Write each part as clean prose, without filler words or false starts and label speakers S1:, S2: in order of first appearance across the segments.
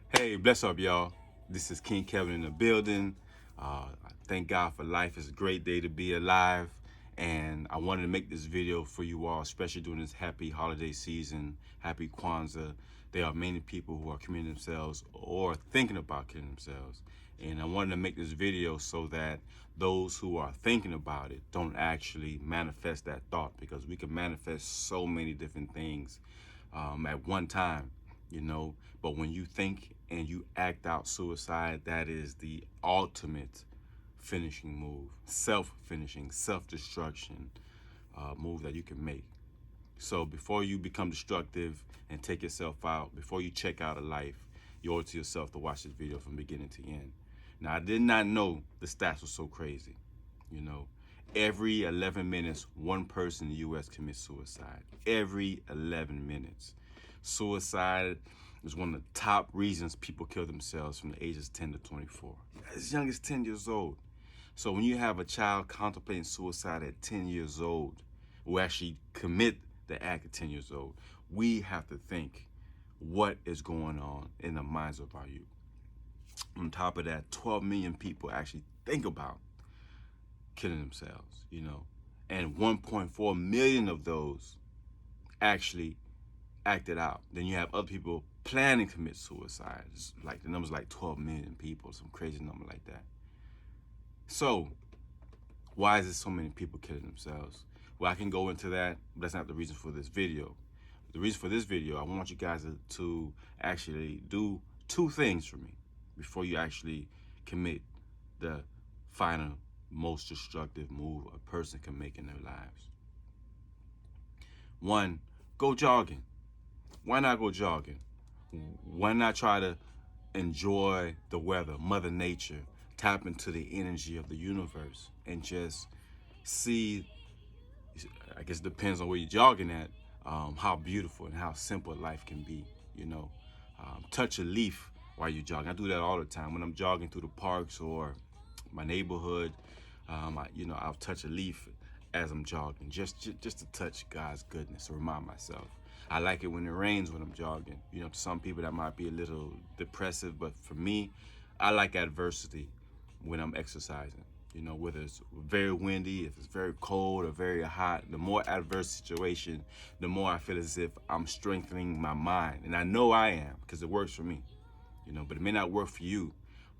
S1: Hey, bless up, y'all. This is King Kevin in the building. Thank God for life. It's a great day to be alive. And I wanted to make this video for you all, especially during this happy holiday season, happy Kwanzaa. There are many people who are committing themselves or thinking about killing themselves. And I wanted to make this video so that those who are thinking about it don't actually manifest that thought, because we can manifest so many different things at one time, you know. But when you think and you act out suicide, that is the ultimate finishing move, self-finishing, self-destruction move that you can make. So before you become destructive and take yourself out, before you check out of life, you owe it to yourself to watch this video from beginning to end. Now, I did not know the stats were so crazy. You know, every 11 minutes, one person in the U.S. commits suicide. Every 11 minutes. Suicide is one of the top reasons people kill themselves from the ages 10 to 24. As young as 10 years old. So when you have a child contemplating suicide at 10 years old, who actually commit the act at 10 years old, we have to think what is going on in the minds of our youth. On top of that, 12 million people actually think about killing themselves, you know, and 1.4 million of those actually acted out. Then you have other people planning to commit suicide. It's like the number's like 12 million people, some crazy number like that. So why is there so many people killing themselves? Well, I can go into that, but that's not the reason for this video. The reason for this video, I want you guys to actually do two things for me before you actually commit the final, most destructive move a person can make in their lives. One, go jogging. Why not go jogging? Why not try to enjoy the weather, Mother Nature, tap into the energy of the universe, and just see, I guess it depends on where you're jogging at, how beautiful and how simple life can be, you know. Touch a leaf while you're jogging. I do that all the time. When I'm jogging through the parks or my neighborhood, I'll touch a leaf as I'm jogging, just to touch God's goodness, to remind myself. I like it when it rains when I'm jogging. You know, to some people that might be a little depressive, but for me, I like adversity when I'm exercising. You know, whether it's very windy, if it's very cold or very hot, the more adverse situation, the more I feel as if I'm strengthening my mind. And I know I am, because it works for me, you know, but it may not work for you.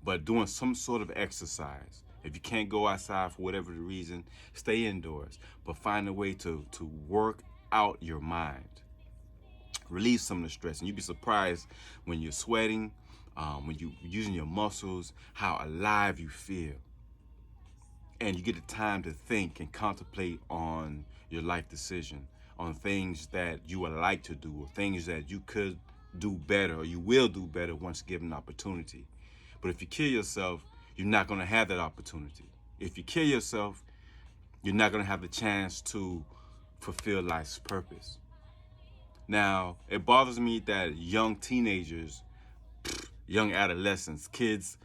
S1: But doing some sort of exercise, if you can't go outside for whatever the reason, stay indoors, but find a way to work out your mind. Release some of the stress, and you'd be surprised when you're sweating, when you're using your muscles, how alive you feel. And you get the time to think and contemplate on your life decision, on things that you would like to do, or things that you could do better, or you will do better once given an opportunity. But if you kill yourself, you're not going to have that opportunity. If you kill yourself, you're not going to have the chance to fulfill life's purpose. Now, it bothers me that young teenagers, young adolescents, kids,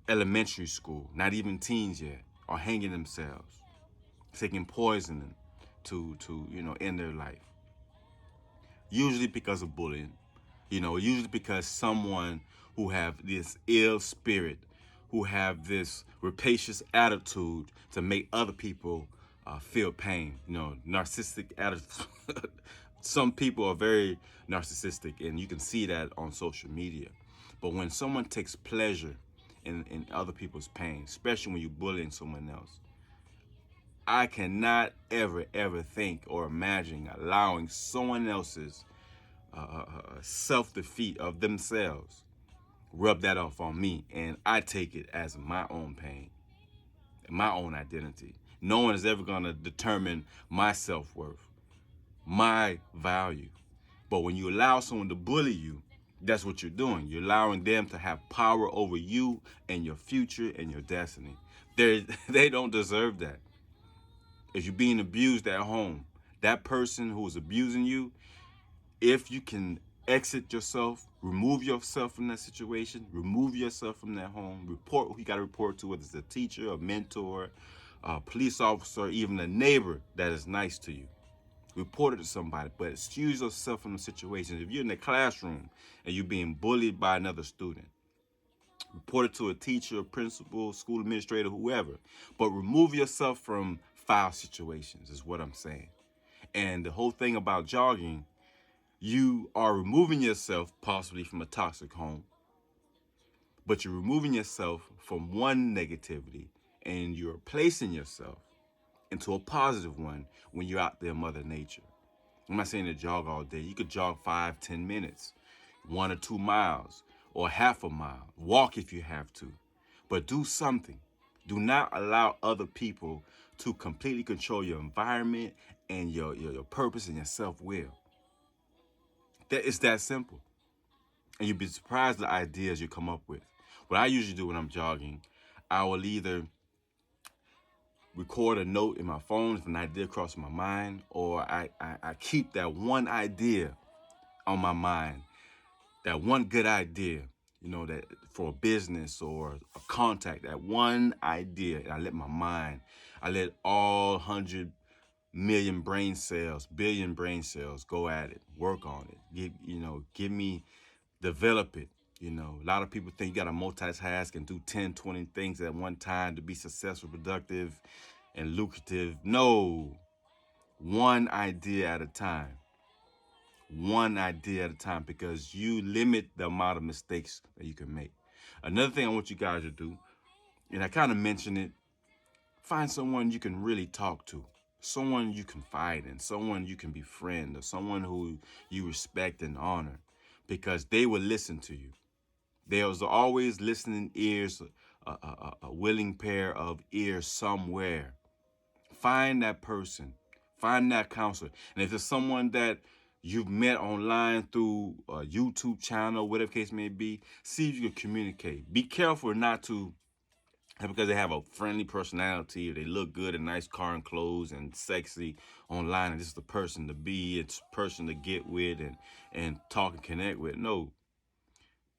S1: elementary school, not even teens yet, are hanging themselves, taking poison to end their life. Usually because of bullying, usually because someone who have this ill spirit, who have this rapacious attitude to make other people feel pain, narcissistic attitude. Some people are very narcissistic, and you can see that on social media. But when someone takes pleasure in other people's pain, especially when you're bullying someone else, I cannot ever think or imagine allowing someone else's self-defeat of themselves rub that off on me, and I take it as my own pain, my own identity. No one is ever going to determine my self-worth, my value. But when you allow someone to bully you, that's what you're doing. You're allowing them to have power over you and your future and your destiny. They don't deserve that. If you're being abused at home, that person who is abusing you, if you can exit yourself, remove yourself from that situation, remove yourself from that home, report who you got to report to, whether it's a teacher, a mentor, a police officer, even a neighbor that is nice to you. Report it to somebody, but excuse yourself from the situation. If you're in the classroom and you're being bullied by another student, report it to a teacher, principal, school administrator, whoever. But remove yourself from foul situations is what I'm saying. And the whole thing about jogging, you are removing yourself possibly from a toxic home, but you're removing yourself from one negativity and you're placing yourself into a positive one when you're out there in Mother Nature. I'm not saying to jog all day. You could jog 5-10 minutes, 1 or 2 miles, or half a mile. Walk if you have to, but do something. Do not allow other people to completely control your environment and your purpose and your self-will. It's that simple. And you'd be surprised at the ideas you come up with. What I usually do when I'm jogging, I will either record a note in my phone if an idea crosses my mind, or I keep that one idea on my mind, that one good idea, that for a business or a contact, that one idea, and I let all 100 million brain cells, billion brain cells go at it, work on it, develop it. A lot of people think you got to multitask and do 10, 20 things at one time to be successful, productive, and lucrative. No, one idea at a time. One idea at a time, because you limit the amount of mistakes that you can make. Another thing I want you guys to do, and I kind of mentioned it, find someone you can really talk to, someone you confide in, someone you can befriend, or someone who you respect and honor, because they will listen to you. There's always listening ears, a willing pair of ears somewhere. Find that person. Find that counselor. And if it's someone that you've met online through a YouTube channel, whatever case may be, see if you can communicate. Be careful not to, because they have a friendly personality, or they look good in nice car and clothes and sexy online, and this is the person to be, it's person to get with and talk and connect with. No,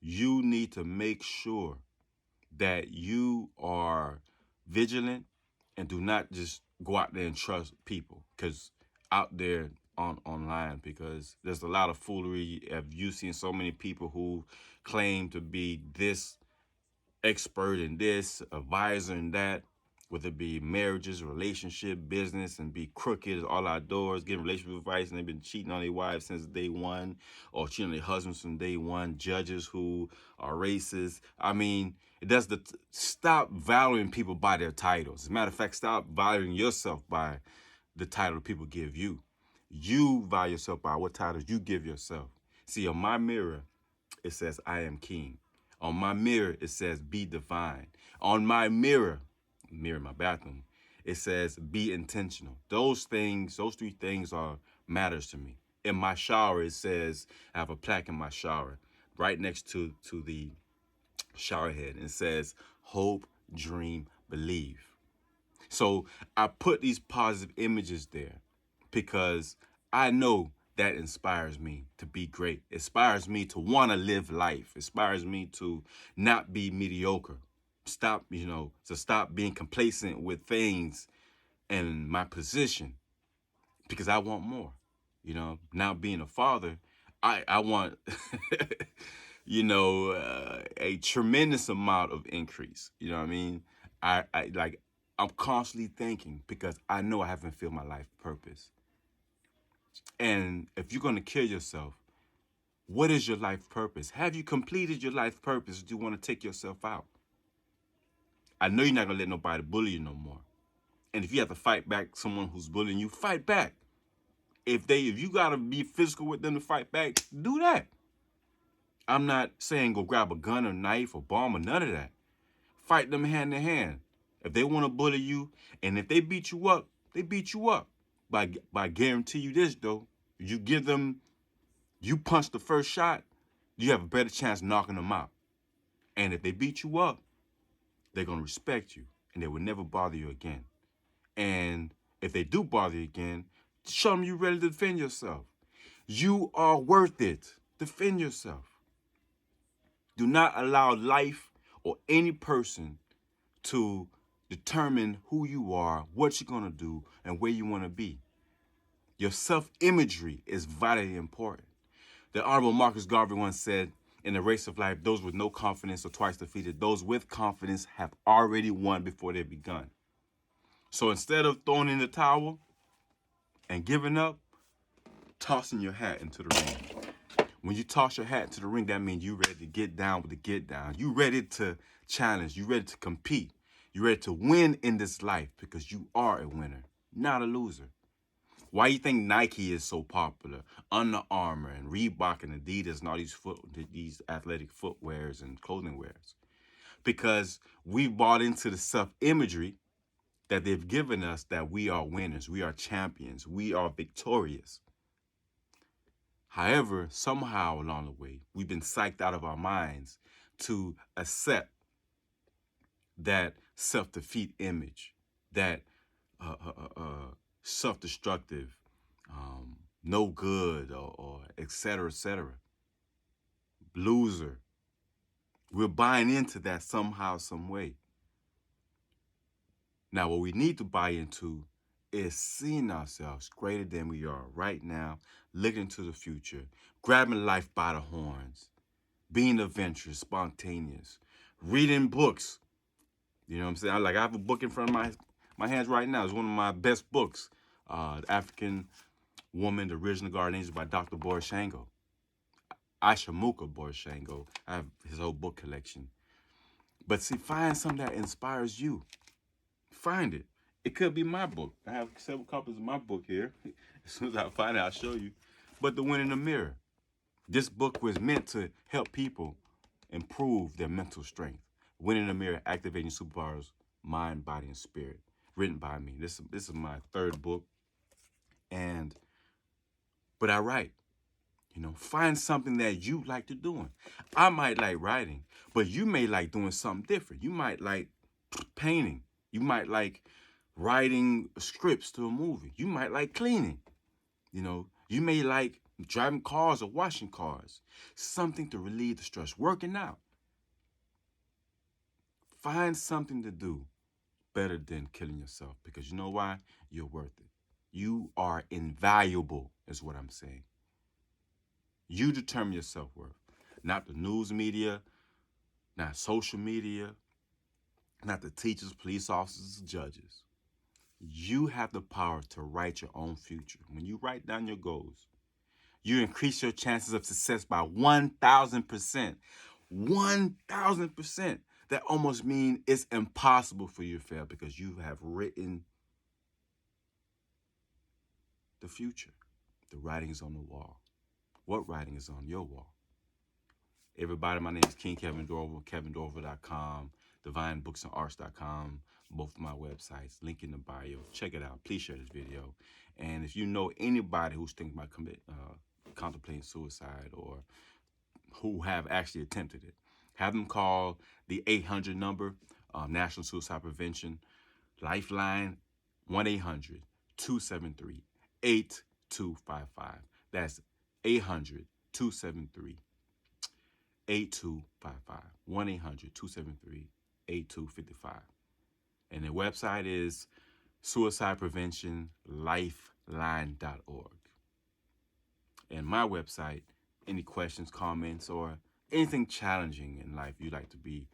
S1: you need to make sure that you are vigilant and do not just go out there and trust people, because out there online, because there's a lot of foolery. Have you seen so many people who claim to be this expert in this, advisor in that, whether it be marriages, relationship, business, and be crooked all outdoors, getting relationship advice, and they've been cheating on their wives since day one, or cheating on their husbands from day one, judges who are racist. I mean, stop valuing people by their titles. As a matter of fact, stop valuing yourself by the title people give you. You value yourself by what titles you give yourself. See, on my mirror, it says, I am king. On my mirror, it says, be divine. On my mirror in my bathroom, it says, be intentional. Those three things are matters to me. In my shower, it says, I have a plaque in my shower right next to the shower head. And it says, hope, dream, believe. So I put these positive images there because I know that inspires me to be great. It inspires me to want to live life. It inspires me to not be mediocre. Stop being complacent with things and my position, because I want more. Now being a father, I want, a tremendous amount of increase. You know what I mean? I'm constantly thinking, because I know I haven't filled my life purpose. And if you're going to kill yourself, what is your life purpose? Have you completed your life purpose? Do you want to take yourself out? I know you're not going to let nobody bully you no more. And if you have to fight back someone who's bullying you, fight back. If you got to be physical with them to fight back, do that. I'm not saying go grab a gun or knife or bomb or none of that. Fight them hand to hand. If they want to bully you, and if they beat you up, they beat you up. By guarantee you this, though, you punch the first shot, you have a better chance of knocking them out. And if they beat you up, they're going to respect you, and they will never bother you again. And if they do bother you again, show them you're ready to defend yourself. You are worth it. Defend yourself. Do not allow life or any person to determine who you are, what you're going to do, and where you want to be. Your self-imagery is vitally important. The Honorable Marcus Garvey once said, in the race of life, those with no confidence are twice defeated. Those with confidence have already won before they've begun. So instead of throwing in the towel and giving up, tossing your hat into the ring. When you toss your hat into the ring, that means you ready to get down with the get down. You ready to challenge. You ready to compete. You ready to win in this life because you are a winner, not a loser. Why you think Nike is so popular? Under Armour and Reebok and Adidas and all these athletic footwears and clothing wears. Because we bought into the self-imagery that they've given us that we are winners, we are champions, we are victorious. However, somehow along the way, we've been psyched out of our minds to accept that self-defeat image, that self-destructive, no good, or et cetera, loser. We're buying into that somehow, some way. Now, what we need to buy into is seeing ourselves greater than we are right now, looking to the future, grabbing life by the horns, being adventurous, spontaneous, reading books. You know what I'm saying? I have a book in front of my hands right now. It's one of my best books, The African Woman, The Original Garden Angel by Dr. Boris Shango. Ashamuka Boris Shango. I have his whole book collection. But see, find something that inspires you. Find it. It could be my book. I have several copies of my book here. As soon as I find it, I'll show you. But The Win in the Mirror. This book was meant to help people improve their mental strength. Win in the Mirror, Activating Superpowers, Mind, Body, and Spirit. Written by me. This is my third book. But I write. Find something that you like to do. I might like writing, but you may like doing something different. You might like painting. You might like writing scripts to a movie. You might like cleaning. You may like driving cars or washing cars. Something to relieve the stress. Working out. Find something to do better than killing yourself, because you know why? You're worth it. You are invaluable, is what I'm saying. You determine your self-worth, not the news media, not social media, not the teachers, police officers, judges. You have the power to write your own future. When you write down your goals, you increase your chances of success by 1,000%. 1,000%. That almost means it's impossible for you to fail because you have written the future. The writing is on the wall. What writing is on your wall? Everybody, my name is King Kevin Dorival, KevinDorival.com, DivineBooksAndArts.com, both of my websites, link in the bio. Check it out. Please share this video. And if you know anybody who's thinking about contemplating suicide or who have actually attempted it, have them call the 800 number, National Suicide Prevention, Lifeline, 1-800-273-8255. That's 800-273-8255. 1-800-273-8255. And the website is suicidepreventionlifeline.org. And my website, any questions, comments, or anything challenging in life you'd like to be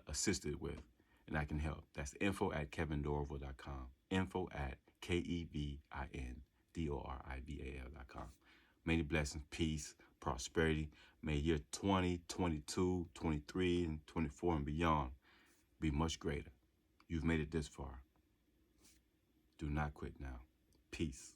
S1: assisted with, and I can help. That's info@KevinDorival.com. info@KevinDorival.com. Many blessings, peace, prosperity. May year 20, 22, 23, and 24 and beyond be much greater. You've made it this far. Do not quit now. Peace.